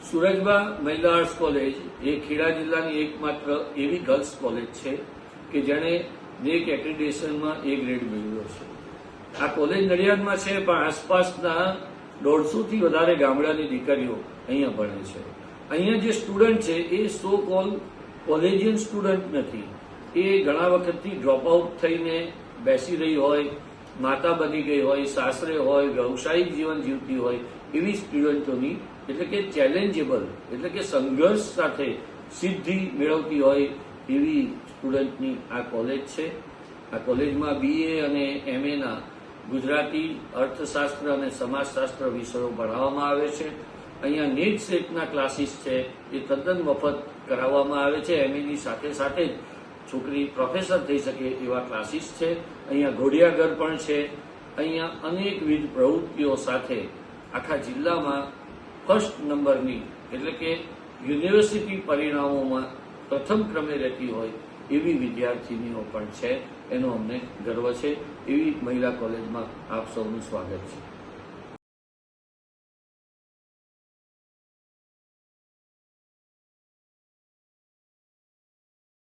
સુરજબા મહિલા arts college એ ખેડા જિલ્લાની એકમાત્ર એવી ગર્લ્સ કોલેજ છે કે જેણે નેક એક્રેડિટેશનમાં A ગ્રેડ મેળવ્યો છે. આ કોલેજ નડિયાદમાં છે, પણ આસપાસના 150 થી વધારે ગામડાની દીકરીઓ અહીંયા ભણે છે. અહીંયા જે સ્ટુડન્ટ છે એ સો કોલ કોલેજિયન સ્ટુડન્ટ નથી. એ ઘણા વખતથી ડ્રોપ આઉટ થઈને બેસી રહી હોય, માતા બની ગઈ હોય, સાસરે હોય, વ્યવસાયિક જીવન જીવતી હોય એવી સ્ટુડન્ટોની, એટલે કે ચેલેન્જેબલ, એટલે કે સંઘર્ષ સાથે સિદ્ધિ મેળવતી હોય એવી સ્ટુડન્ટની આ કોલેજ છે. આ કોલેજમાં BA અને MA ના ગુજરાતી, અર્થશાસ્ત્ર અને સમાજશાસ્ત્ર વિષયો ભણાવવામાં આવે છે. અહીંયા નેટ સેટના ક્લાસીસ છે એ તદ્દન મફત કરાવવામાં આવે છે. MA ની સાથે સાથે જ છોકરી પ્રોફેસર થઈ શકે એવા ક્લાસીસ છે. અહીંયા ઘોડિયાઘર પણ છે. અહીંયા અનેકવિધ પ્રવૃત્તિઓ સાથે આખા જિલ્લામાં ફર્સ્ટ નંબરની, એટલે કે યુનિવર્સિટી પરિણામોમાં પ્રથમ ક્રમે રહેતી હોય એવી વિદ્યાર્થીનીઓ પણ છે. એનો અમને ગર્વ છે. એવી મહિલા કોલેજમાં આપ સૌનું સ્વાગત છે.